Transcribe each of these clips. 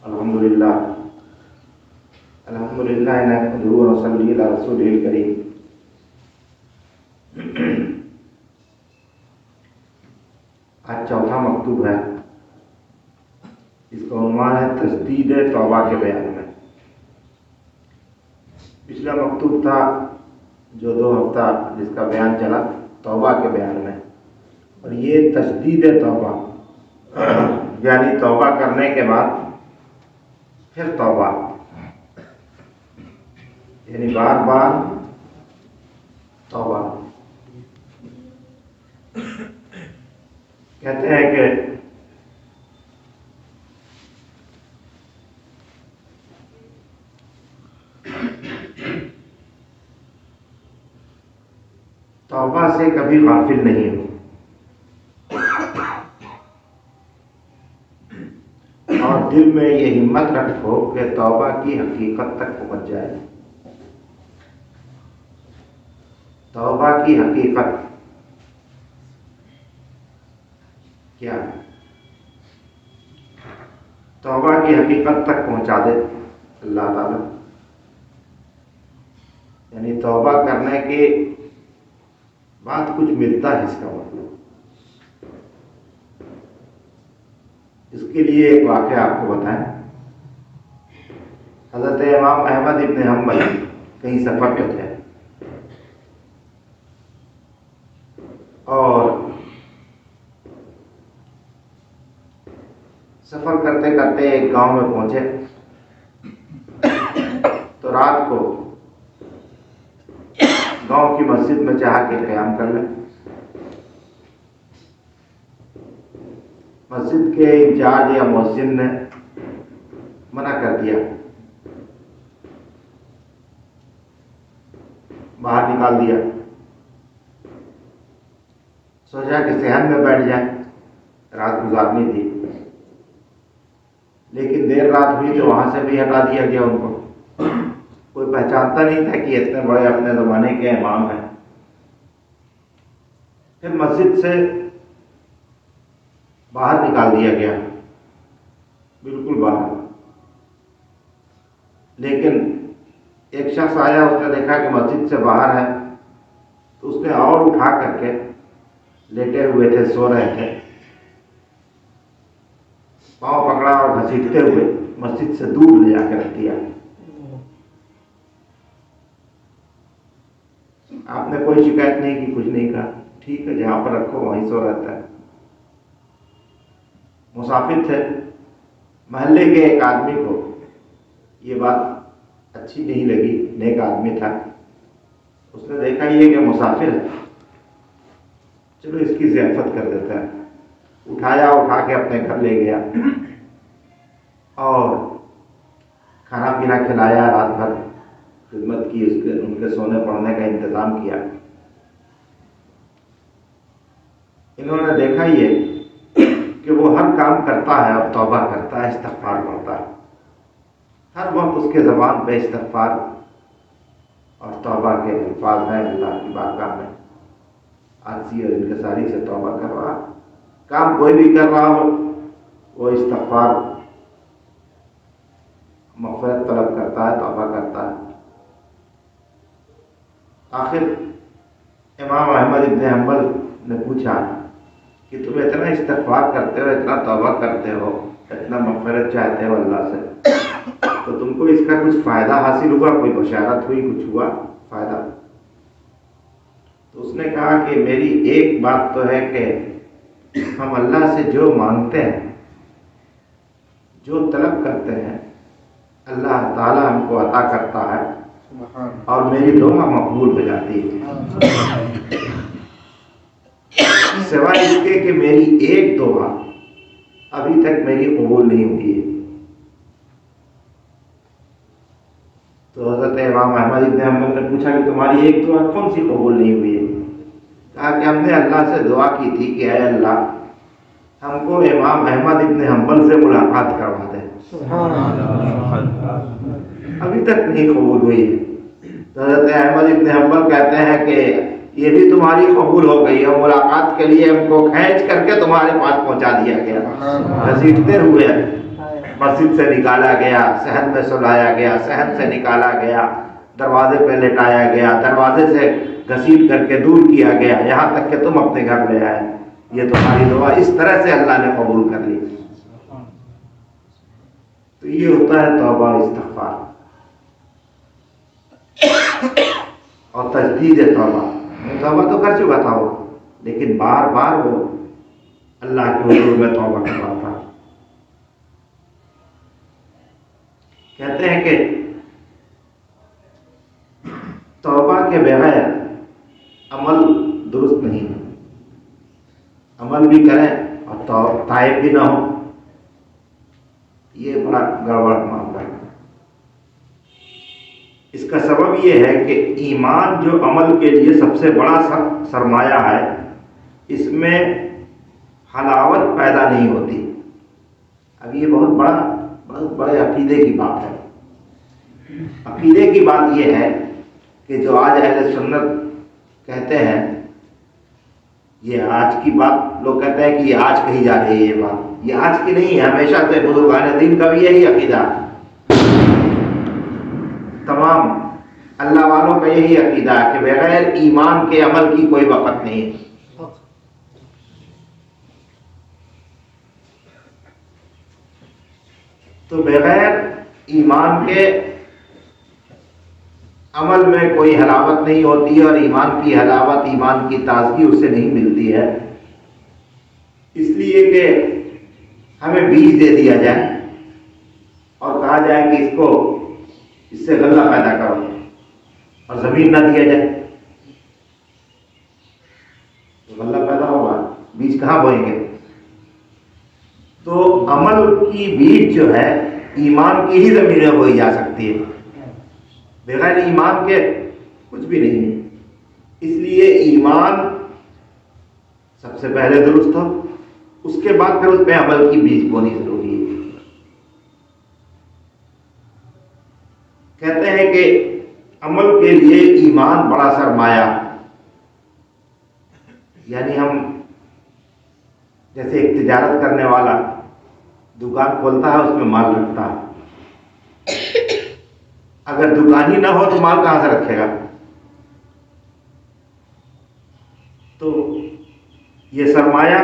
الحمدللہ نحمدہ و نصلی علی رسولہ الکریم۔ آج چوتھا مکتوب ہے، اس کا عنوان ہے تجدید توبہ کے بیان میں۔ پچھلا مکتوب تھا جو 2 ہفتہ جس کا بیان چلا توبہ کے بیان میں، اور یہ تجدید توبہ یعنی توبہ کرنے کے بعد پھر توبہ، یعنی بار بار توبہ۔ کہتے ہیں کہ توبہ سے کبھی غافل نہیں ہو، اور دل میں یہ ہمت رکھو کہ توبہ کی حقیقت تک پہنچ جائے۔ توبہ کی حقیقت کیا ہے؟ توبہ کی حقیقت تک پہنچا دے اللہ تعالی، یعنی توبہ کرنے کے بعد کچھ ملتا ہے، اس کا مطلب۔ اس کے لیے ایک واقعہ آپ کو بتائیں۔ حضرت امام احمد ابن حنبل کہیں سفر پہ تھے، اور سفر کرتے کرتے ایک گاؤں میں پہنچے تو رات کو گاؤں کی مسجد میں چاہ کے قیام کر لیں۔ مسجد کے انچارج یا مؤذن نے منع کر دیا، باہر نکال دیا۔ سوچا کہ صحن میں بیٹھ جائیں، رات گزارنی تھی، لیکن دیر رات ہوئی تو وہاں سے بھی ہٹا دیا گیا ان کو۔ کوئی پہچانتا نہیں تھا کہ اتنے بڑے اپنے زمانے کے امام ہیں۔ پھر مسجد سے باہر نکال دیا گیا، بالکل باہر۔ لیکن ایک شخص آیا، اس نے دیکھا کہ مسجد سے باہر ہے، تو اس نے اور اٹھا کر کے، لیٹے ہوئے تھے، سو رہے تھے، پاؤں پکڑا اور گھسیٹتے ہوئے مسجد سے دور لے جا کے رکھ دیا۔ آپ نے کوئی شکایت نہیں کی، کچھ نہیں کہا، ٹھیک ہے جہاں پر رکھو وہیں سو رہتا ہے۔ مسافر تھے، محلے کے ایک آدمی کو یہ بات اچھی نہیں لگی، نیک آدمی تھا۔ اس نے دیکھا یہ کہ مسافر ہے، چلو اس کی ضیافت کر دیتا ہے۔ اٹھا کے اپنے گھر لے گیا اور کھانا پینا کھلایا، رات بھر خدمت کی، ان کے سونے پڑھنے کا انتظام کیا۔ انہوں نے دیکھا یہ کہ وہ ہر کام کرتا ہے اور توبہ کرتا ہے، استغفار پڑھتا ہے، ہر وقت اس کے زبان پہ استغفار اور توبہ کے الفاظ ہیں۔ اللہ کی بارگاہ میں عاجزی اور انکساری سے توبہ کر رہا، کام کوئی بھی کر رہا ہو وہ استغفار، مغفرت طلب کرتا ہے، توبہ کرتا ہے۔ آخر امام احمد ابن حنبل نے پوچھا کہ تم اتنا استغفار کرتے ہو، اتنا توبہ کرتے ہو، اتنا مغفرت چاہتے ہو اللہ سے، تو تم کو اس کا کچھ فائدہ حاصل ہوا؟ کوئی بشارت ہوئی، کچھ ہوا فائدہ؟ تو اس نے کہا کہ میری ایک بات تو ہے کہ ہم اللہ سے جو مانگتے ہیں، جو طلب کرتے ہیں، اللہ تعالیٰ ہم کو عطا کرتا ہے، اور میری دعا مقبول ہو جاتی ہے، سوائے اس کے کہ میری ایک دعا ابھی تک میری قبول نہیں ہوئی ہے۔ تو حضرت امام احمد ابن حنبل نے پوچھا کہ تمہاری ایک دعا کون سی قبول نہیں ہوئی ہے؟ کہا کہ ہم نے اللہ سے دعا کی تھی کہ اے اللہ ہم کو امام احمد ابن حنبل سے ملاقات کروا دے، ابھی تک نہیں قبول ہوئی ہے۔ حضرت احمد ابن حنبل کہتے ہیں کہ یہ بھی تمہاری قبول ہو گئی ہے، ملاقات کے لیے ہم کو کھینچ کر کے تمہارے پاس پہنچا دیا گیا، گھسیٹتے ہوئے مسجد سے نکالا گیا، صحن میں سلایا گیا، صحن سے نکالا گیا، دروازے پہ لٹایا گیا، دروازے سے گھسیٹ کر کے دور کیا گیا، یہاں تک کہ تم اپنے گھر لے آئے، یہ تمہاری دعا اس طرح سے اللہ نے قبول کر لی۔ تو یہ ہوتا ہے توبہ و استغفار اور تجدید توبہ۔ توبہ تو کر چکا تھا وہ، لیکن بار بار وہ اللہ کے حضور میں توبہ کر رہا تھا۔ کہتے ہیں کہ توبہ کے بغیر عمل درست نہیں ہے، عمل بھی کریں اور تائب بھی نہ ہو، یہ بڑا گڑبڑ معاملہ ہے۔ اس کا سبب یہ ہے کہ ایمان جو عمل کے لیے سب سے بڑا سرمایہ ہے، اس میں حلاوت پیدا نہیں ہوتی۔ اب یہ بہت بڑے عقیدے کی بات ہے۔ عقیدے کی بات یہ ہے کہ جو آج اہل سنت کہتے ہیں، یہ آج کی بات لوگ کہتے ہیں کہ یہ آج کہی جا رہی ہے، یہ بات یہ آج کی نہیں ہے، ہمیشہ سے بزرگان دین کا بھی یہی عقیدہ ہے، تمام اللہ والوں کا یہی عقیدہ ہے کہ بغیر ایمان کے عمل کی کوئی وقت نہیں ہے۔ تو بغیر ایمان کے عمل میں کوئی حلاوت نہیں ہوتی ہے، اور ایمان کی حلاوت، ایمان کی تازگی اس سے نہیں ملتی ہے۔ اس لیے کہ ہمیں بیج دے دیا جائے اور کہا جائے کہ اس سے غلہ پیدا کرو، اور زمین نہ دیا جائے تو غلہ پیدا ہوگا، بیج کہاں بوئیں گے؟ تو عمل کی بیج جو ہے ایمان کی ہی زمینیں بوئی جا سکتی ہے، بغیر ایمان کے کچھ بھی نہیں ہے۔ اس لیے ایمان سب سے پہلے درست ہو، اس کے بعد پھر اس پہ عمل کی بیج بونی ضروری ہے۔ کہتے ہیں کہ عمل کے لیے ایمان بڑا سرمایہ، یعنی ہم جیسے ایک تجارت کرنے والا دکان کھولتا ہے، اس میں مال رکھتا ہے، اگر دکان ہی نہ ہو تو مال کہاں سے رکھے گا؟ تو یہ سرمایہ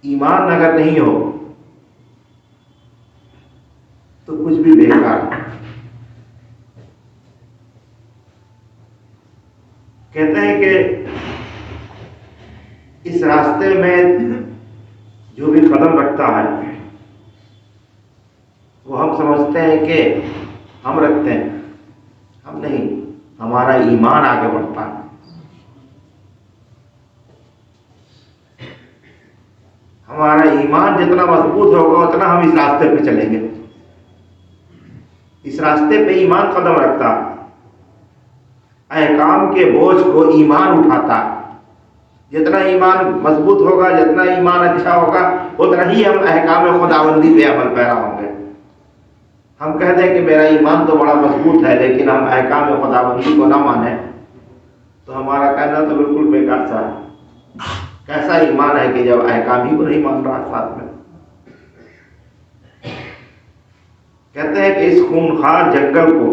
ایمان اگر نہیں ہو تو کچھ بھی بیکار۔ کہتے ہیں کہ اس راستے میں جو بھی قدم رکھتا ہے وہ ہم سمجھتے ہیں کہ ہم رکھتے ہیں، ہم نہیں، ہمارا ایمان آگے بڑھتا ہے۔ ہمارا ایمان جتنا مضبوط ہوگا اتنا ہم اس راستے پہ چلیں گے۔ اس راستے پہ ایمان قدم رکھتا، احکام کے بوجھ کو ایمان اٹھاتا۔ جتنا ایمان مضبوط ہوگا، جتنا ایمان اچھا ہوگا، اتنا ہی ہم احکام خداوندی پہ عمل پیرا ہوں گے۔ ہم کہتے ہیں کہ میرا ایمان تو بڑا مضبوط ہے، لیکن ہم احکام خداوندی کو نہ مانیں تو ہمارا کہنا تو بالکل بیکار سا ہے۔ کیسا ایمان ہے کہ جب احکام ہی کو نہیں مان رہا ساتھ میں؟ کہتے ہیں کہ اس خونخوار جنگل کو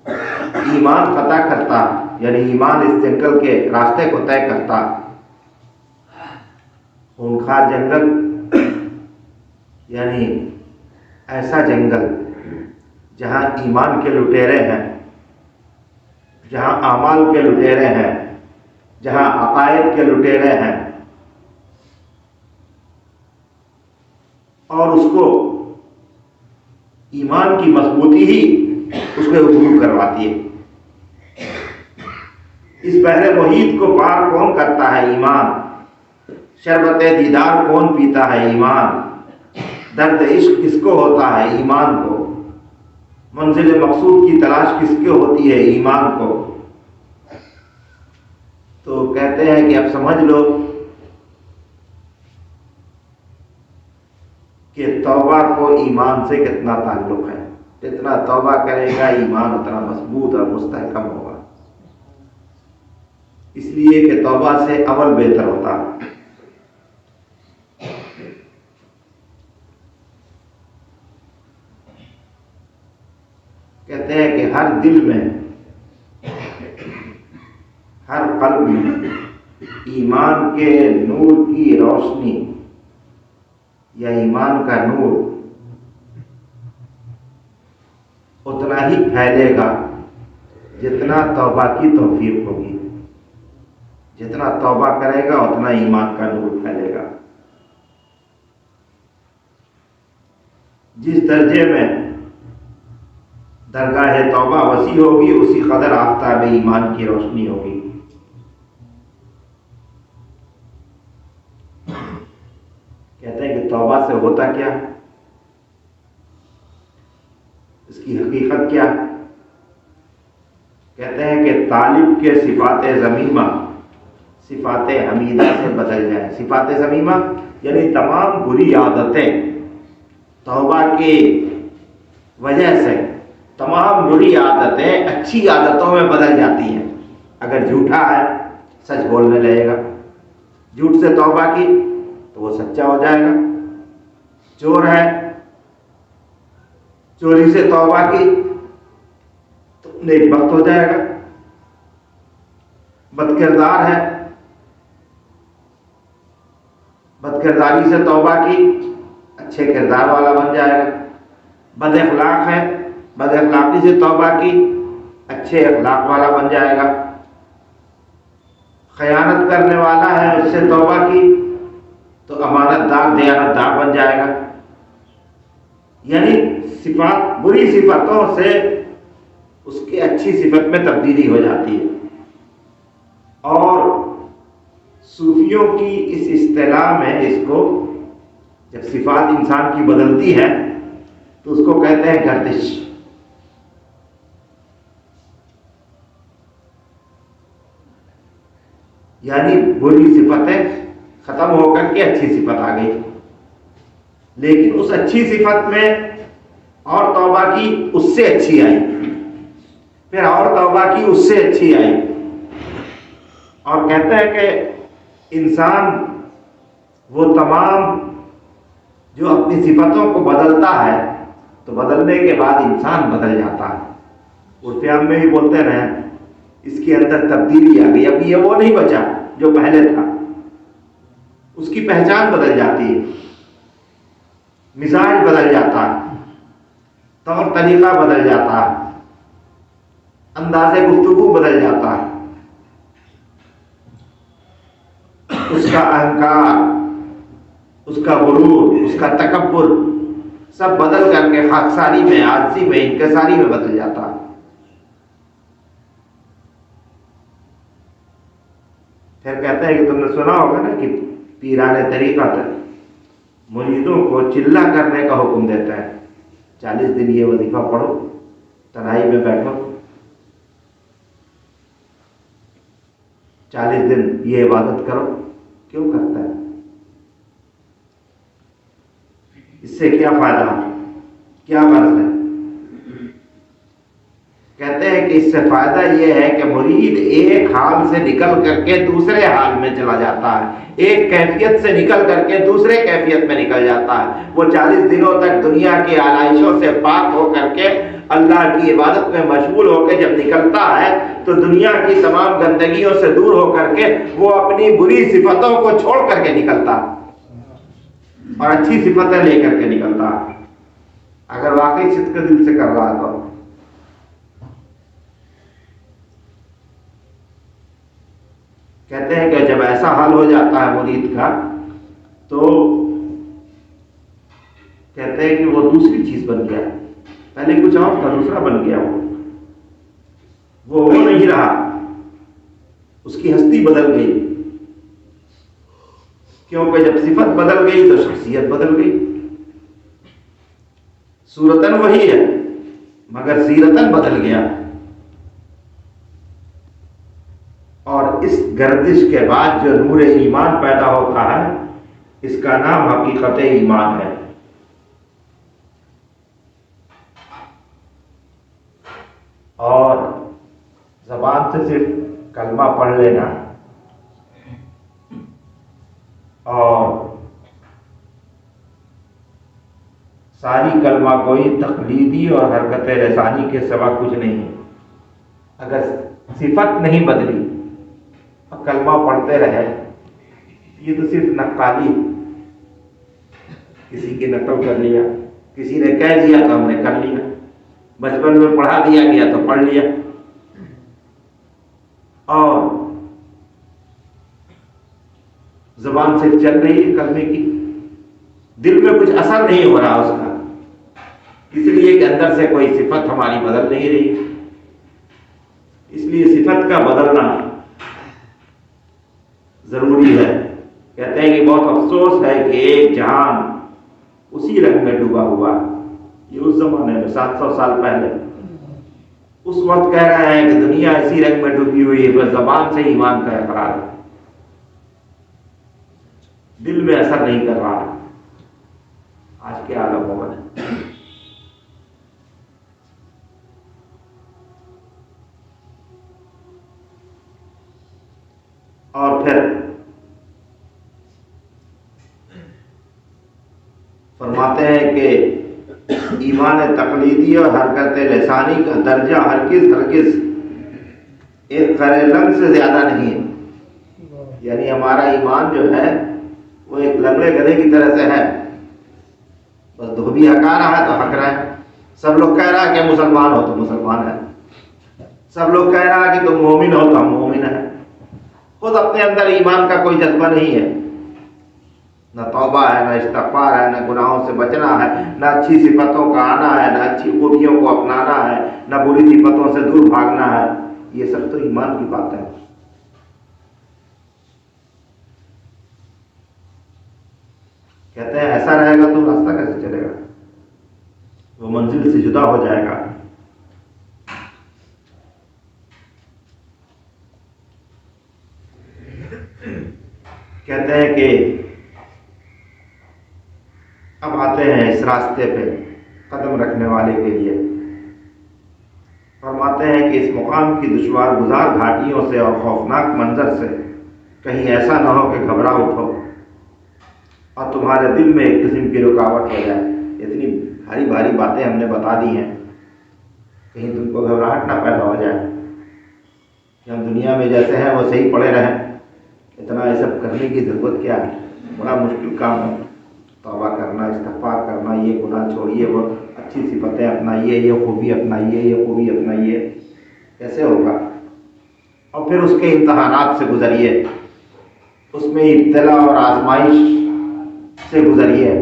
ایمان فتح کرتا، یعنی ایمان اس جنگل کے راستے کو طے کرتا۔ خونخوار جنگل یعنی ایسا جنگل جہاں ایمان کے لٹیرے ہیں، جہاں اعمال کے لٹیرے ہیں، جہاں عقائد کے لٹیرے ہیں، اور اس کو ایمان کی مضبوطی ہی اس کو عبور کرواتی ہے۔ اس بحر محیط کو پار کون کرتا ہے؟ ایمان۔ شربت دیدار کون پیتا ہے؟ ایمان۔ درد عشق کس کو ہوتا ہے؟ ایمان کو۔ منزل مقصود کی تلاش کس کو ہوتی ہے؟ ایمان کو۔ تو کہتے ہیں کہ اب سمجھ لو کہ توبہ کو ایمان سے کتنا تعلق ہے۔ جتنا توبہ کرے گا ایمان اتنا مضبوط اور مستحکم ہوگا، اس لیے کہ توبہ سے عمل بہتر ہوتا ہے۔ کہتے ہیں کہ ہر دل میں، ہر قلب میں ایمان کے نور کی روشنی یا ایمان کا نور اتنا ہی پھیلے گا جتنا توبہ کی توفیق ہوگی. جتنا توبہ کرے گا اتنا ایمان کا نور پھیلے گا. جس درجے میں درگاہ توبہ وسیع ہوگی اسی قدر آفتاب ایمان کی روشنی ہوگی. کہتے ہیں کہ توبہ سے ہوتا کیا، اس کی حقیقت کیا؟ کہتے ہیں کہ طالب کے صفات ذمیمہ صفات حمیدہ سے بدل جائے. صفات ذمیمہ یعنی تمام بری عادتیں توبہ کی وجہ سے تمام بری عادتیں اچھی عادتوں میں بدل جاتی ہیں. اگر جھوٹا ہے سچ بولنے لگے گا، جھوٹ سے توبہ کی تو وہ سچا ہو جائے گا. چور ہے، چوری سے توبہ کی تو نیک بخت ہو جائے گا. بد کردار ہے، بد کرداری سے توبہ کی اچھے کردار والا بن جائے گا. بد اخلاق ہے، بد اخلاقی سے توبہ کی اچھے اخلاق والا بن جائے گا. خیانت کرنے والا ہے، اس سے توبہ کی تو امانت دار دیانت دار بن جائے گا. یعنی صفات بری صفتوں سے اس کی اچھی صفت میں تبدیلی ہو جاتی ہے. اور صوفیوں کی اس اصطلاح میں اس کو جب صفات انسان کی بدلتی ہے تو اس کو کہتے ہیں گردش. یعنی بری صفتیں ختم ہو کر کے اچھی صفت آ گئی، لیکن اس اچھی صفت میں اور توبہ کی اس سے اچھی آئی، پھر اور توبہ کی اس سے اچھی آئی. اور کہتے ہیں کہ انسان وہ تمام جو اپنی صفتوں کو بدلتا ہے تو بدلنے کے بعد انسان بدل جاتا ہے. عرف عام میں بھی بولتے ہیں اس کے اندر تبدیلی آ گئی. اب یہ وہ نہیں بچا جو پہلے تھا، اس کی پہچان بدل جاتی ہے، مزاج بدل جاتا ہے، طور طریقہ بدل جاتا ہے، انداز گفتگو بدل جاتا ہے. اس کا اہنکار، اس کا غرور، اس کا تکبر سب بدل کر کے خاکساری میں، عاجزی میں، انکساری میں بدل جاتا ہے. پھر کہتے ہیں کہ تم نے سنا ہوگا نا کہ پیران طریقہ مریدوں کو چلہ کرنے کا حکم دیتا ہے. 40 دن یہ وظیفہ پڑھو، تنہائی میں بیٹھو، 40 دن یہ عبادت کرو. کیوں کرتا ہے؟ اس سے کیا فائدہ ہے، کیا غرض ہے؟ کہتے ہیں کہ اس سے فائدہ یہ ہے کہ مرید ایک حال سے نکل کر کے دوسرے حال میں چلا جاتا ہے، ایک کیفیت سے نکل کر کے دوسرے کیفیت میں نکل جاتا ہے. وہ 40 دنوں تک دنیا کی آلائشوں سے پاک ہو کر کے اللہ کی عبادت میں مشغول ہو کے جب نکلتا ہے تو دنیا کی تمام گندگیوں سے دور ہو کر کے وہ اپنی بری صفتوں کو چھوڑ کر کے نکلتا اور اچھی صفتیں لے کر کے نکلتا. اگر واقعی صدق دل سے کر رہا ہے تو کہتے ہیں کہ جب ایسا حال ہو جاتا ہے مرید کا تو کہتے ہیں کہ وہ دوسری چیز بن گیا. پہلے کچھ اور تھا، دوسرا بن گیا. وہ نہیں رہا، اس کی ہستی بدل گئی. کیونکہ جب صفت بدل گئی تو شخصیت بدل گئی. صورتن وہی ہے مگر سیرتن بدل گیا. اور اس گردش کے بعد جو نور ایمان پیدا ہوتا ہے اس کا نام حقیقت ایمان ہے. اور زبان سے صرف کلمہ پڑھ لینا اور ساری کلمہ گوئی تقلیدی اور حرکت لسانی کے سوا کچھ نہیں ہے۔ اگر صفت نہیں بدلی اور کلمہ پڑھتے رہے، یہ تو صرف نقالی، کسی کی نقل کر لیا، کسی نے کہہ دیا تو ہم نے کر لیا، بچپن میں پڑھا دیا گیا تو پڑھ لیا، اور زبان سے چل رہی ہے کلمے کی، دل میں کچھ اثر نہیں ہو رہا اس کا، اس لیے کہ اندر سے کوئی صفت ہماری بدل نہیں رہی۔ اس لیے صفت کا بدلنا ضروری ہے۔ کہتے ہیں کہ بہت افسوس ہے کہ ایک جہان اسی رنگ میں ڈوبا ہوا ہے۔ یہ اس زمانے میں 700 سال پہلے اس وقت کہہ رہے ہیں کہ دنیا اسی رنگ میں ڈوبی ہوئی ہے، بس زبان سے ایمان کا اقرار ہے، دل میں اثر نہیں کر رہا ہے۔ آج کے عالم میں اور پھر فرماتے ہیں کہ ایمان تقلیدی اور حرکت لسانی کا درجہ ہرگز ایک خرے لنگ سے زیادہ نہیں ہے۔ یعنی ہمارا ایمان جو ہے وہ ایک لنگڑے گدھے کی طرح سے ہے، بس دھوبی ہکا رہا ہے تو ہک رہا ہے، سب لوگ کہہ رہا ہے کہ مسلمان ہو تو مسلمان ہے، سب لوگ کہہ رہا ہے کہ تم مومن ہو تو ہم مومن ہیں، خود اپنے اندر ایمان کا کوئی جذبہ نہیں ہے، نہ توبہ ہے، نہ استغفار ہے، نہ گناہوں سے بچنا ہے، نہ اچھی صفتوں کا آنا ہے، نہ اچھی خوبیوں کو اپنانا ہے، نہ بری صفتوں سے دور بھاگنا ہے۔ یہ سب تو ایمان کی بات ہے۔ کہتے ہیں ایسا رہے گا تو راستہ کیسے چلے گا، وہ منزل سے جدا ہو جائے گا۔ کہتے ہیں کہ اب آتے ہیں اس راستے پہ قدم رکھنے والے کے لیے، فرماتے ہیں کہ اس مقام کی دشوار گزار گھاٹیوں سے اور خوفناک منظر سے کہیں ایسا نہ ہو کہ گھبرا اٹھو اور تمہارے دل میں ایک قسم کی رکاوٹ ہو جائے۔ اتنی بھاری بھاری باتیں ہم نے بتا دی ہیں، کہیں تم کو گھبراہٹ نہ پیدا ہو جائے کہ ہم دنیا میں جیسے ہیں وہ صحیح پڑے رہیں، اتنا یہ سب کرنے کی ضرورت کیا ہے، بڑا مشکل کام ہے۔ توبہ کرنا، استغفار کرنا، یہ گناہ چھوڑیے، وہ اچھی صفتیں اپنائیے، یہ خوبی اپنائیے، یہ خوبی اپنائیے، کیسے ہوگا؟ اور پھر اس کے امتحانات سے گزریے، اس میں ابتلا اور آزمائش سے گزریے،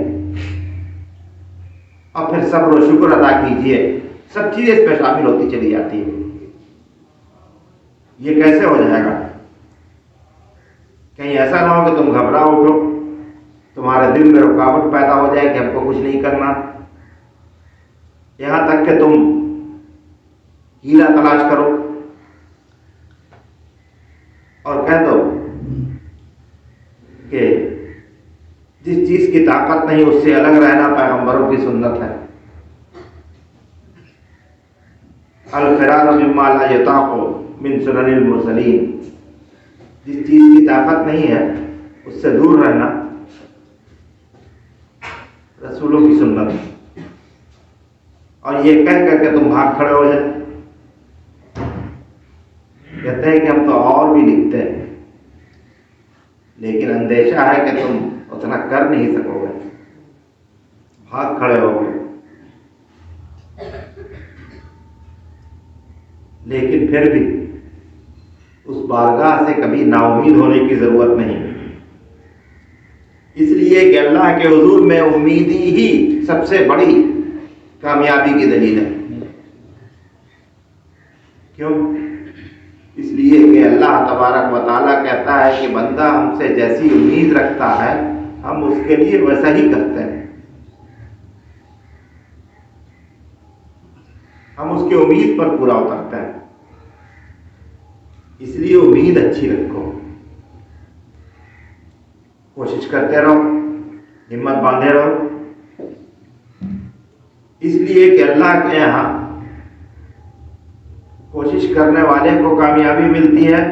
اور پھر صبر و شکر ادا کیجیے۔ سب چیزیں اس پہ شامل ہوتی چلی جاتی ہے۔ یہ کیسے ہو جائے گا؟ کہیں ایسا نہ ہو کہ تم گھبرا اٹھو، تمہارے دل میں رکاوٹ پیدا ہو جائے کہ ہم کو کچھ نہیں کرنا، یہاں تک کہ تم ہیلا تلاش کرو اور کہہ دو کہ جس چیز کی طاقت نہیں اس سے الگ رہنا پیغمبروں کی سنت ہے۔ الفرار مما لا یطاق من سنن المرسلین، جس چیز کی طاقت نہیں ہے اس سے دور رہنا رسولوں کی سنت ہے۔ اور یہ کہہ کر کے تم بھاگ کھڑے ہو جائے، کہتے ہیں کہ ہم تو اور بھی لکھتے ہیں لیکن اندیشہ ہے کہ تم اتنا کر نہیں سکو گے، بھاگ کھڑے ہو گے۔ لیکن پھر بھی اس بارگاہ سے کبھی نا امید ہونے کی ضرورت نہیں، اس لیے کہ اللہ کے حضور میں امیدی ہی سب سے بڑی کامیابی کی دلیل ہے۔ کیوں؟ اس لیے کہ اللہ تبارک و تعالیٰ کہتا ہے کہ بندہ ہم سے جیسی امید رکھتا ہے ہم اس کے لیے ویسا ہی کرتے ہیں، ہم اس کی امید پر پورا اترتے ہیں۔ اس لیے امید اچھی رکھو، کوشش کرتے رہو، ہمت باندھے رہو، اس لیے کہ اللہ کے یہاں کوشش کرنے والے کو کامیابی ملتی ہے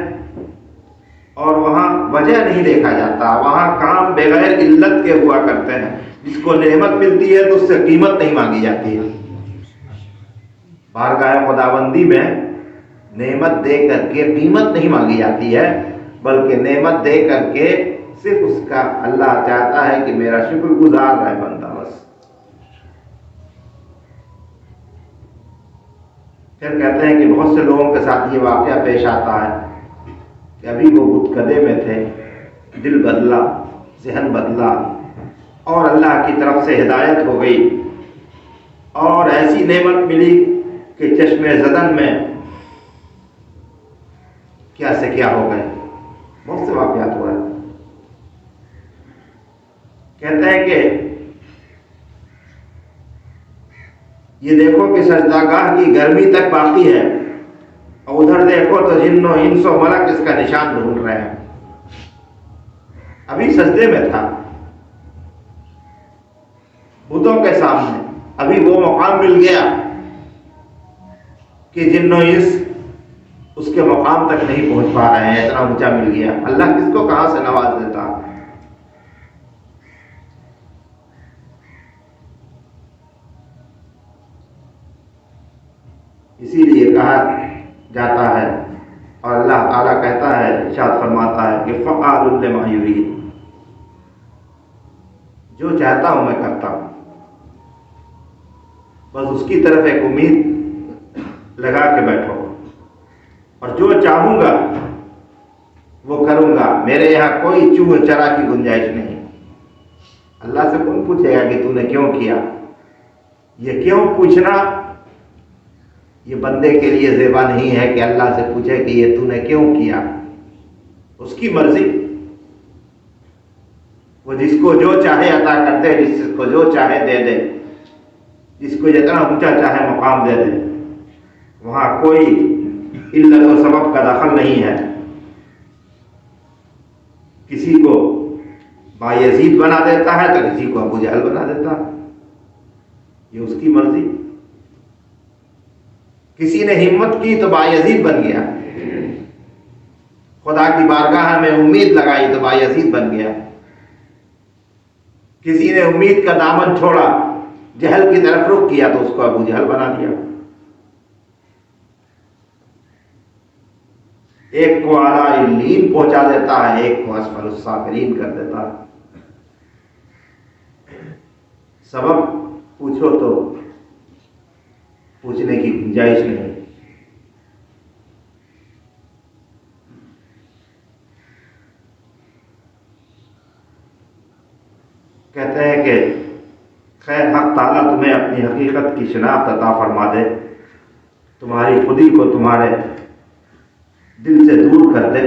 اور وہاں وجہ نہیں دیکھا جاتا، وہاں کام بغیر علت کے ہوا کرتے ہیں۔ جس کو نعمت ملتی ہے تو اس سے قیمت نہیں مانگی جاتی ہے. بارگاہ خداوندی میں نعمت دے کر کے قیمت نہیں مانگی جاتی ہے، بلکہ نعمت دے کر کے صرف اس کا اللہ چاہتا ہے کہ میرا شکر گزار رہے بندہ بس. پھر کہتے ہیں کہ بہت سے لوگوں کے ساتھ یہ واقعہ پیش آتا ہے کہ ابھی وہ بت کدے میں تھے، دل بدلا، ذہن بدلا، اور اللہ کی طرف سے ہدایت ہو گئی اور ایسی نعمت ملی کہ چشمے زدن میں کیا سے کیا ہو گئے. بہت سے واقعات ہوا ہے. کہتے ہیں کہ یہ دیکھو کہ سجدہ گاہ کی گرمی تک باقی ہے، اور ادھر دیکھو تو جن و انس و ملک اس کا نشان ڈھونڈ رہے ہیں. ابھی سجدے میں تھا بتوں کے سامنے، ابھی وہ مقام مل گیا کہ جن و انس اس کے مقام تک نہیں پہنچ پا رہے ہیں، اتنا اونچا مل گیا. اللہ کس کو کہاں سے نواز دیتا. اسی لیے کہا جاتا ہے اور اللہ تعالیٰ کہتا ہے، ارشاد فرماتا ہے کہ فعال لما یرید، جو چاہتا ہوں میں کرتا ہوں. بس اس کی طرف ایک امید لگا کے بیٹھو، اور جو چاہوں گا وہ کروں گا. میرے یہاں کوئی چوہ چرا کی گنجائش نہیں. اللہ سے کون پوچھے گا کہ تو نے کیوں کیا؟ یہ کیوں پوچھنا یہ بندے کے لیے زیبا نہیں ہے کہ اللہ سے پوچھے کہ یہ تو نے کیوں کیا. اس کی مرضی، وہ جس کو جو چاہے عطا کرتے، جس کو جو چاہے دے دے، جس کو جتنا اونچا چاہے مقام دے دے. وہاں کوئی علت و سبب کا دخل نہیں ہے. کسی کو بایزید بنا دیتا ہے تو کسی کو ابو جہل بنا دیتا ہے. یہ اس کی مرضی. کسی نے ہمت کی تو بایزید بن گیا، خدا کی بارگاہ میں امید لگائی تو بایزید بن گیا. کسی نے امید کا دامن چھوڑا، جہل کی طرف رخ کیا تو اس کو ابو جہل بنا دیا. ایک کو اعلیٰ علین پہنچا دیتا ہے، ایک کو اسفل السافلین کر دیتا ہے. سبب پوچھو تو پوچھنے کی گنجائش نہیں. کہتے ہیں کہ خیر حق تعالیٰ تمہیں اپنی حقیقت کی شناخت عطا فرما دے، تمہاری خودی کو تمہارے دل سے دور کر دے.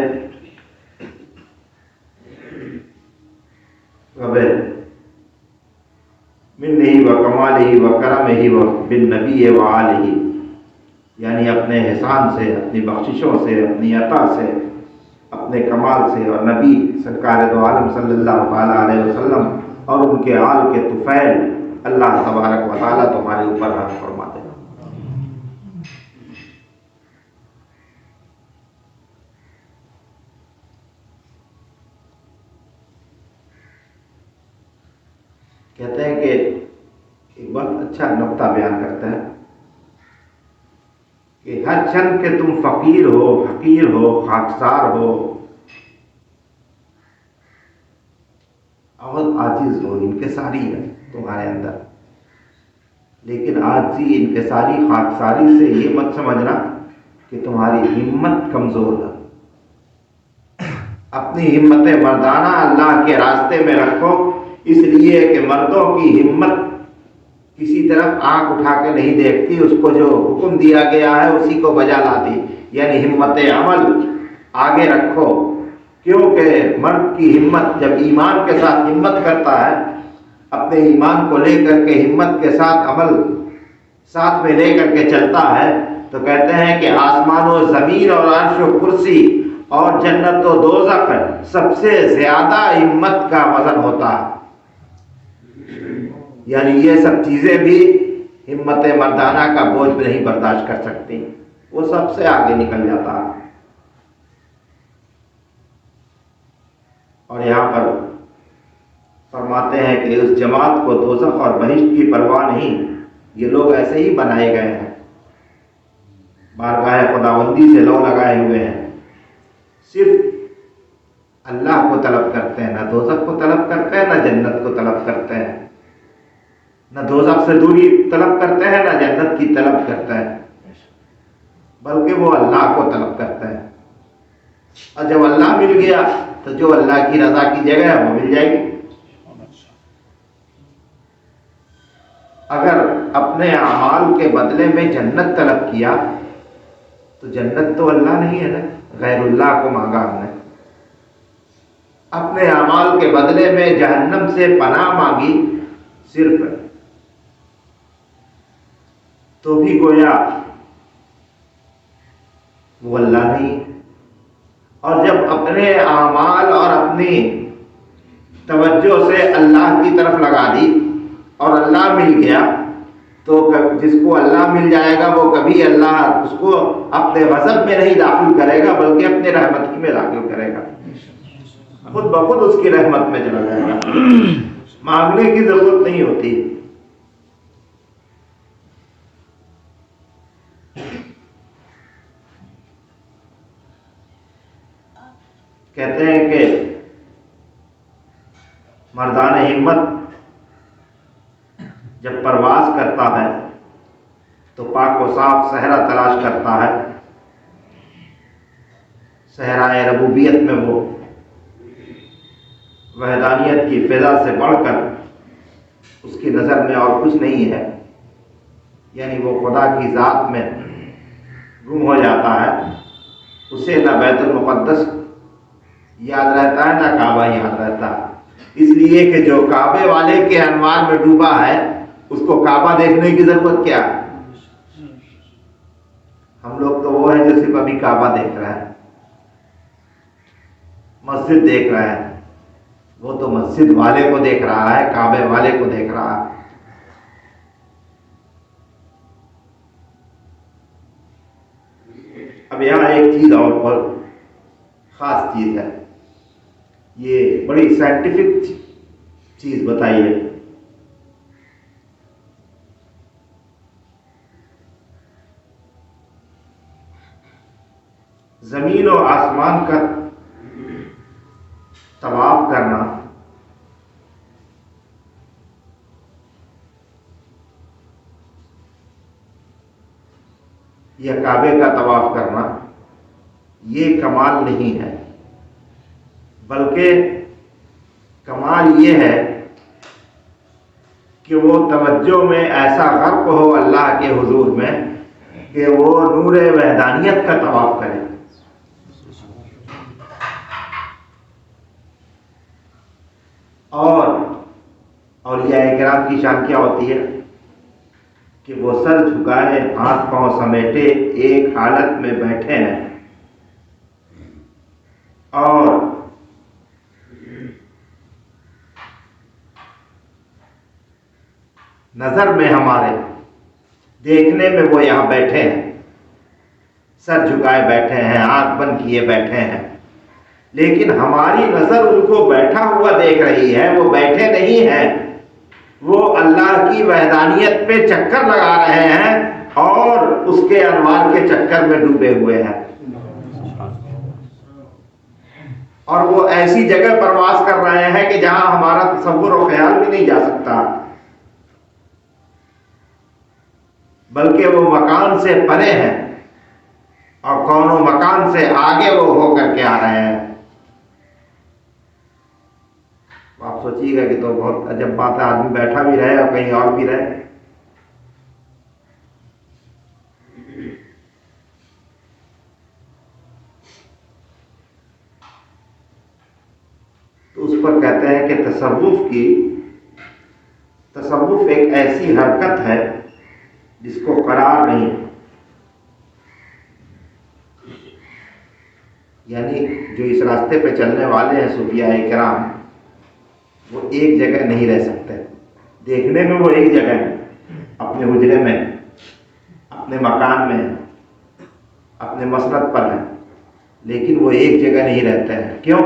منہ و کمالہ و کرمہ و بالنبی و آلہ، یعنی اپنے احسان سے، اپنی بخششوں سے، اپنی عطا سے، اپنے کمال سے، اور نبی سرکار دو عالم صلی اللہ تعالیٰ علیہ وسلم اور ان کے آل کے طفیل اللہ تبارک و تعالیٰ تمہارے اوپر رحم فرما دے. کہتے ہیں کہ ایک بات اچھا نقطہ بیان کرتا ہے کہ ہر چھن کے تم فقیر ہو، حقیر ہو، خاکسار ہو، اور عاجز ہو، انکساری ہے تمہارے اندر، لیکن عاجزی، انکساری، خاکساری سے یہ مت سمجھنا کہ تمہاری ہمت کمزور ہے. اپنی ہمت مردانہ اللہ کے راستے میں رکھو، اس لیے کہ مردوں کی ہمت کسی طرف آنکھ اٹھا کے نہیں دیکھتی، اس کو جو حکم دیا گیا ہے اسی کو بجا لاتی. یعنی ہمت عمل آگے رکھو، کیونکہ مرد کی ہمت جب ایمان کے ساتھ ہمت کرتا ہے، اپنے ایمان کو لے کر کے ہمت کے ساتھ عمل ساتھ میں لے کر کے چلتا ہے، تو کہتے ہیں کہ آسمان و زمین اور عرش و کرسی اور جنت و دوزخ سب سے زیادہ ہمت کا وزن ہوتا ہے. یعنی یہ سب چیزیں بھی ہمت مردانہ کا بوجھ نہیں برداشت کر سکتی، وہ سب سے آگے نکل جاتا ہے. اور یہاں پر فرماتے ہیں کہ اس جماعت کو دوزخ اور بہشت کی پرواہ نہیں، یہ لوگ ایسے ہی بنائے گئے ہیں، بارگاہ خداوندی سے لو لگائے ہوئے ہیں، صرف اللہ کو طلب کرتے ہیں، نہ دوزخ کو طلب کرتے ہیں، نہ جنت کو طلب کرتے ہیں، نہ دوزخ سے دوری طلب کرتے ہیں، نہ جنت کی طلب کرتے ہیں، بلکہ وہ اللہ کو طلب کرتے ہیں۔ اور جب اللہ مل گیا تو جو اللہ کی رضا کی جگہ ہے وہ مل جائے گی۔ اگر اپنے اعمال کے بدلے میں جنت طلب کیا تو جنت تو اللہ نہیں ہے نا، غیر اللہ کو مانگا ہم نے۔ اپنے اعمال کے بدلے میں جہنم سے پناہ مانگی صرف، تو بھی گویا وہ اللہ نہیں۔ اور جب اپنے اعمال اور اپنی توجہ سے اللہ کی طرف لگا دی اور اللہ مل گیا، تو جس کو اللہ مل جائے گا وہ کبھی اللہ اس کو اپنے غضب میں نہیں داخل کرے گا، بلکہ اپنے رحمت میں داخل کرے گا، خود بخود اس کی رحمت میں چلا جائے گا، مانگنے کی ضرورت نہیں ہوتی۔ کہتے ہیں کہ مردان ہمت جب پرواز کرتا ہے تو پاک و صاف صحرا تلاش کرتا ہے، صحرائے ربوبیت میں وہ وحدانیت کی فضا سے بڑھ کر اس کی نظر میں اور کچھ نہیں ہے، یعنی وہ خدا کی ذات میں گم ہو جاتا ہے۔ اسے نہ بیت المقدس یاد رہتا ہے، نہ کعبہ یاد رہتا ہے، اس لیے کہ جو کعبے والے کے انوار میں ڈوبا ہے اس کو کعبہ دیکھنے کی ضرورت کیا ہے؟ ہم لوگ تو وہ ہیں جو صرف ابھی کعبہ دیکھ رہا ہے، مسجد دیکھ رہا ہے، وہ تو مسجد والے کو دیکھ رہا ہے، کعبے والے کو دیکھ رہا ہے۔ اب یہاں ایک چیز اور پر خاص چیز ہے، یہ بڑی سائنٹیفک چیز بتائی ہے۔ زمین و آسمان کا طواف کرنا یا کعبے کا طواف کرنا یہ کمال نہیں ہے، بلکہ کمال یہ ہے کہ وہ توجہ میں ایسا غرق ہو اللہ کے حضور میں کہ وہ نور وحدانیت کا طواف کرے۔ اور اولیاء کرام کی شان کیا ہوتی ہے کہ وہ سر جھکائے، ہاتھ پاؤں سمیٹے ایک حالت میں بیٹھے ہیں، اور نظر میں ہمارے دیکھنے میں وہ یہاں بیٹھے ہیں، سر جھکائے بیٹھے ہیں، آنکھ بند کیے بیٹھے ہیں، لیکن ہماری نظر ان کو بیٹھا ہوا دیکھ رہی ہے، وہ بیٹھے نہیں ہیں، وہ اللہ کی وحدانیت پہ چکر لگا رہے ہیں اور اس کے انوار کے چکر میں ڈوبے ہوئے ہیں، اور وہ ایسی جگہ پرواز کر رہے ہیں کہ جہاں ہمارا تصور و خیال بھی نہیں جا سکتا، بلکہ وہ مکان سے پرے ہیں اور کون و مکان سے آگے وہ ہو کر کے آ رہے ہیں۔ آپ سوچیے گا کہ تو بہت عجب بات ہے، آدمی بیٹھا بھی رہے اور کہیں اور بھی رہے۔ تو اس پر کہتے ہیں کہ تصوف ایک ایسی حرکت ہے جس کو قرار نہیں، یعنی جو اس راستے پہ چلنے والے ہیں صوفیاء کرام، وہ ایک جگہ نہیں رہ سکتے۔ دیکھنے میں وہ ایک جگہ ہے، اپنے حجرے میں، اپنے مکان میں، اپنے مسند پر ہیں، لیکن وہ ایک جگہ نہیں رہتے ہیں۔ کیوں؟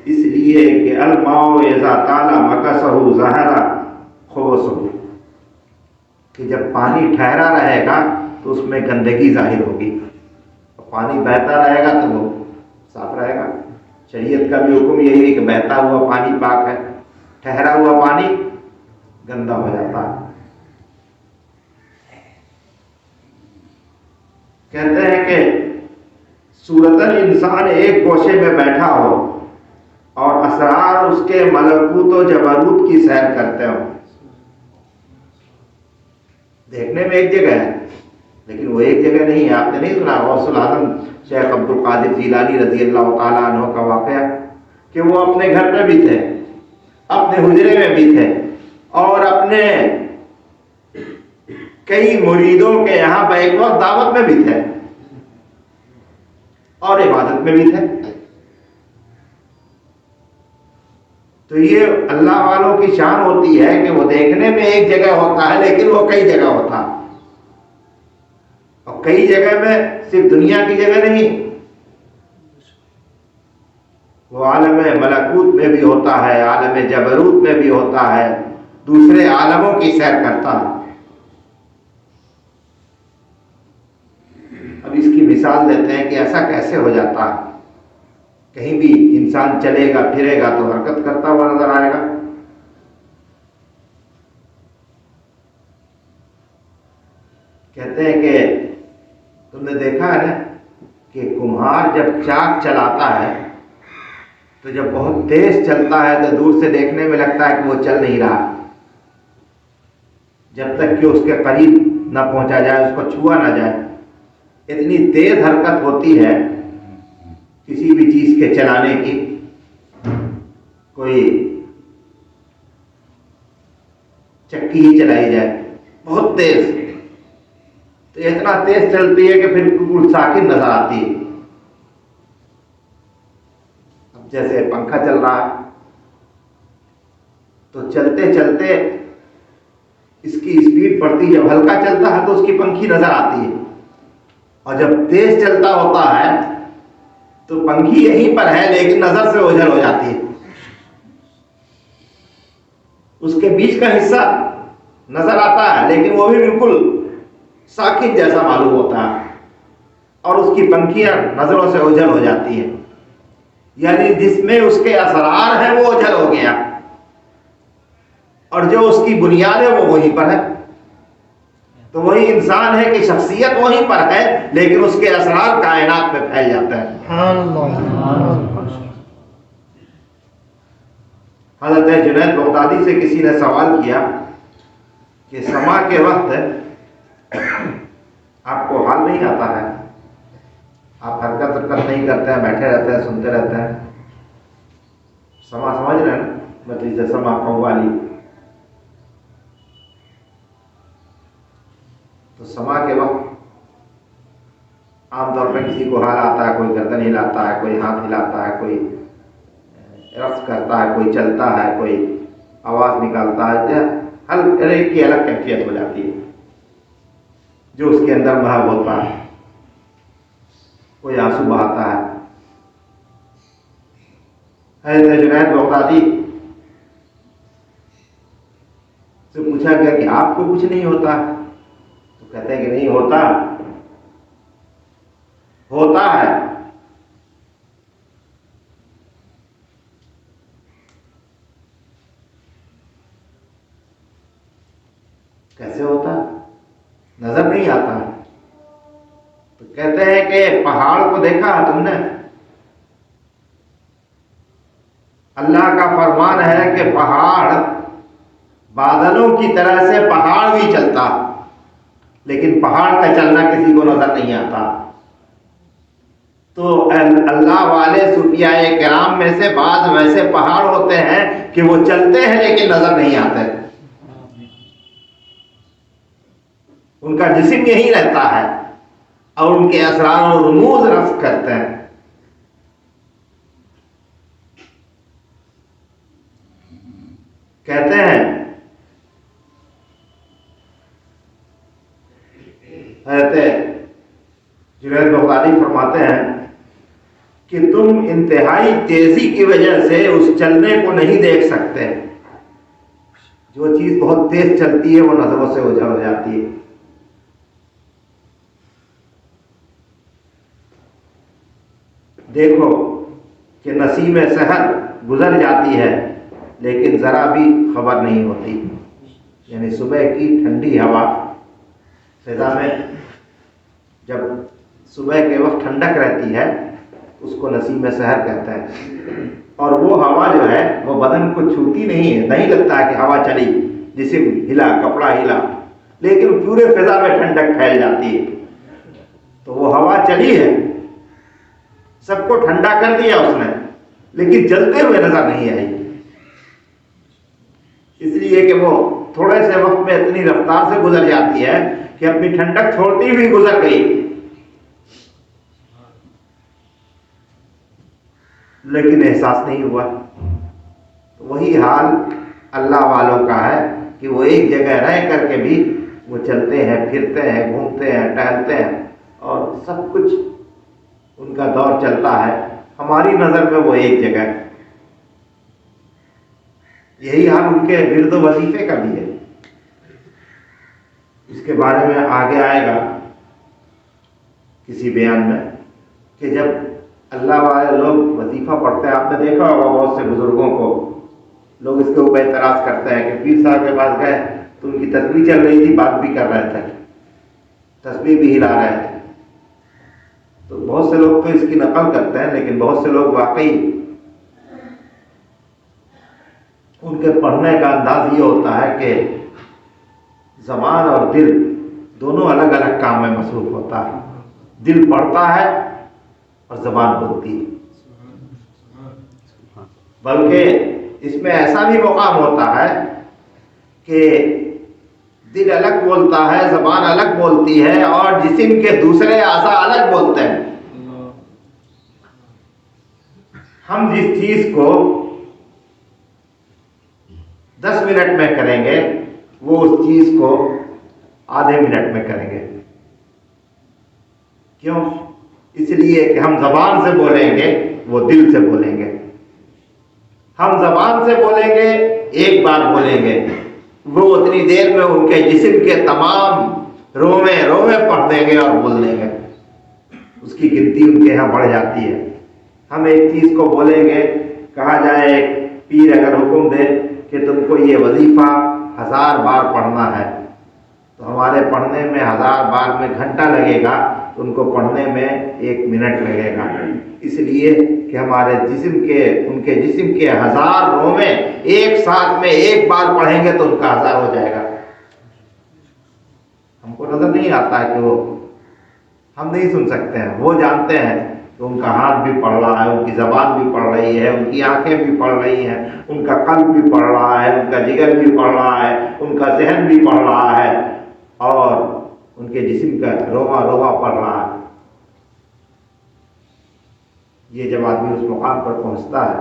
اس لیے کہ الماء اذا طال مکثہ ظہر خبثہ، کہ جب پانی ٹھہرا رہے گا تو اس میں گندگی ظاہر ہوگی، پانی بہتا رہے گا تو وہ صاف رہے گا۔ شریعت کا بھی حکم یہی ہے کہ بہتا ہوا پانی پاک ہے، ٹھہرا ہوا پانی گندا ہو جاتا ہے۔ کہتے ہیں کہ صورتاً انسان ایک گوشے میں بیٹھا ہو اور اسرار اس کے ملکوت و جبروت کی سیر کرتے ہو، دیکھنے میں ایک جگہ ہے لیکن وہ ایک جگہ نہیں ہے۔ آپ نے نہیں سنا غوث الاعظم شیخ عبد القادر جیلانی رضی اللہ تعالیٰ عنہ کا واقعہ کہ وہ اپنے گھر میں بھی تھے، اپنے حجرے میں بھی تھے، اور اپنے کئی مریدوں کے یہاں بیک وقت دعوت میں بھی تھے اور عبادت میں بھی تھے۔ تو یہ اللہ والوں کی شان ہوتی ہے کہ وہ دیکھنے میں ایک جگہ ہوتا ہے لیکن وہ کئی جگہ ہوتا ہے، اور کئی جگہ میں صرف دنیا کی جگہ نہیں، وہ عالم ملکوت میں بھی ہوتا ہے، عالم جبروت میں بھی ہوتا ہے، دوسرے عالموں کی سیر کرتا ہے۔ اب اس کی مثال دیتے ہیں کہ ایسا کیسے ہو جاتا ہے؟ کہیں بھی انسان چلے گا پھرے گا تو حرکت کرتا ہوا نظر آئے گا۔ کہتے ہیں کہ تم نے دیکھا ہے نا کہ کمہار جب چاک چلاتا ہے تو جب بہت تیز چلتا ہے تو دور سے دیکھنے میں لگتا ہے کہ وہ چل نہیں رہا، جب تک کہ اس کے قریب نہ پہنچا جائے، اس کو چھوا نہ جائے۔ اتنی تیز حرکت ہوتی ہے کسی بھی چیز کے چلانے کی، کوئی چکی ہی چلائی جائے بہت تیز، تو اتنا تیز چلتی ہے کہ پھر بالکل ساکن نظر آتی ہے۔ اب جیسے پنکھا چل رہا ہے تو چلتے چلتے اس کی اسپیڈ بڑھتی، جب ہلکا چلتا ہے تو اس کی پنکھی نظر آتی ہے، اور جب تیز چلتا ہوتا ہے تو پنکھی یہیں پر ہے لیکن نظر سے اوجھل ہو جاتی ہے، اس کے بیچ کا حصہ نظر آتا ہے لیکن وہ بھی بالکل ساکن جیسا معلوم ہوتا ہے، اور اس کی پنکھیاں نظروں سے اوجھل ہو جاتی ہیں، یعنی جس میں اس کے اسرار ہیں وہ اوجھل ہو گیا، اور جو اس کی بنیاد ہے وہ وہیں پر ہے۔ تو وہی انسان ہے کہ شخصیت وہیں پر ہے لیکن اس کے اسرار کائنات میں پھیل جاتا ہے۔ حضرت جنید بغدادی سے کسی نے سوال کیا کہ سما کے وقت آپ کو حال نہیں آتا ہے، آپ حرکت نہیں کرتے ہیں، بیٹھے رہتے ہیں، سنتے رہتے ہیں، سما سمجھ رہے ہیں مطلب سما قوالی، تو سما کے وقت عام طور پہ کسی کو حال آتا ہے، کوئی گردن ہلاتا ہے، کوئی ہاتھ ہلاتا ہے، کوئی رقص کرتا ہے، کوئی چلتا ہے، کوئی آواز نکالتا ہے، ہر ایک کی الگ کیفیت ہو جاتی ہے جو اس کے اندر محب ہوتا ہے، کوئی آنسو بہاتا ہے۔ حضرت جنید بغدادی سے پوچھا گیا کہ آپ کو کچھ نہیں ہوتا؟ تو کہتے ہیں کہ نہیں ہوتا ہے۔ کیسے ہوتا؟ نظر نہیں آتا۔ تو کہتے ہیں کہ پہاڑ کو دیکھا ہے تم نے؟ اللہ کا فرمان ہے کہ پہاڑ بادلوں کی طرح سے پہاڑ بھی چلتا، لیکن پہاڑ کا چلنا کسی کو نظر نہیں آتا۔ تو اللہ والے صوفیاء کرام میں سے بعض ویسے پہاڑ ہوتے ہیں کہ وہ چلتے ہیں لیکن نظر نہیں آتے، ان کا جسم یہی رہتا ہے اور ان کے اسرار و رموز رفع کرتے ہیں۔ کہتے ہیں حضرت جنید بغدادی فرماتے ہیں کہ تم انتہائی تیزی کی وجہ سے اس چلنے کو نہیں دیکھ سکتے. جو چیز بہت تیز چلتی ہے وہ نظروں سے اوجھل ہو جاتی ہے. دیکھو کہ نسیم سحر گزر جاتی ہے لیکن ذرا بھی خبر نہیں ہوتی. یعنی صبح کی ٹھنڈی ہوا فضا میں، جب صبح کے وقت ٹھنڈک رہتی ہے اس کو نسیم سحر کہتا ہے. اور وہ ہوا جو ہے وہ بدن کو چھوتی نہیں ہے، نہیں لگتا ہے کہ ہوا چلی، جسم ہلا، کپڑا ہلا، لیکن پورے فضا میں ٹھنڈک پھیل جاتی ہے. تو وہ ہوا چلی ہے، سب کو ٹھنڈا کر دیا اس نے، لیکن جلتے ہوئے نظر نہیں آئی. اس لیے کہ وہ تھوڑے سے وقت میں اتنی رفتار سے گزر جاتی ہے کہ اپنی ٹھنڈک چھوڑتی ہوئی گزر گئی، لیکن احساس نہیں ہوا. وہی حال اللہ والوں کا ہے کہ وہ ایک جگہ رہ کر کے بھی وہ چلتے ہیں، پھرتے ہیں، گھومتے ہیں، ٹہلتے ہیں، اور سب کچھ ان کا دور چلتا ہے. ہماری نظر میں وہ ایک جگہ ہے. یہی حال ان کے ورد و وظیفے کا بھی ہے. اس کے بارے میں آگے آئے گا کسی بیان میں کہ جب اللہ والے لوگ وظیفہ پڑھتے ہیں، آپ نے دیکھا ہوگا بہت سے بزرگوں کو لوگ اس کے اوپر اعتراض کرتے ہیں کہ پیر صاحب کے پاس گئے تو ان کی تسبیح چل رہی تھی، بات بھی کر رہے تھے، تسبیح بھی ہلا رہے تھے. تو بہت سے لوگ تو اس کی نقل کرتے ہیں، لیکن بہت سے لوگ واقعی ان کے پڑھنے کا انداز یہ ہوتا ہے کہ زبان اور دل دونوں الگ الگ کام میں مصروف ہوتا ہے. دل پڑھتا ہے اور زبان بولتی ہے. بلکہ اس میں ایسا بھی مقام ہوتا ہے کہ دل الگ بولتا ہے، زبان الگ بولتی ہے، اور جسم کے دوسرے اعضاء الگ بولتے ہیں. ہم جس چیز کو 10 منٹ میں کریں گے وہ اس چیز کو آدھے منٹ میں کریں گے. کیوں؟ اس لیے کہ ہم زبان سے بولیں گے، وہ دل سے بولیں گے. ہم زبان سے بولیں گے، ایک بار بولیں گے، وہ اتنی دیر میں ان کے جسم کے تمام رومے پڑھ دیں گے اور بول دیں گے. اس کی گنتی ان کے یہاں بڑھ جاتی ہے. ہم ایک چیز کو بولیں گے، کہا جائے ایک پیر اگر حکم دے کہ تم کو یہ وظیفہ 1000 بار پڑھنا ہے، تو ہمارے پڑھنے میں 1000 بار میں گھنٹہ لگے گا، ان کو پڑھنے میں 1 منٹ لگے گا. اس لیے کہ ہمارے ان کے جسم کے 1000 رومے ایک ساتھ میں ایک بار پڑھیں گے تو ان کا 1000 ہو جائے گا. ہم کو نظر نہیں آتا ہے کہ ہم نہیں سن سکتے ہیں، وہ جانتے ہیں کہ ان کا ہاتھ بھی پڑھ رہا ہے، ان کی زبان بھی پڑھ رہی ہے، ان کی آنکھیں بھی پڑھ رہی ہیں، ان کا قلب بھی پڑھ رہا ہے، ان کا جگر بھی پڑھ رہا ہے، ان کا ذہن بھی پڑھ رہا ہے، اور ان کے جسم کا روما پڑھ رہا ہے. یہ جب آدمی اس مقام پر پہنچتا ہے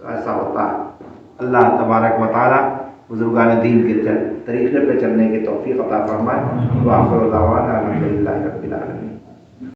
تو ایسا ہوتا ہے. اللہ تبارک و تعالی بزرگان دین کے طریقے پہ چلنے کی توفیق عطا فرمائے. وآخر دعوانا الحمدللہ رب العالمین.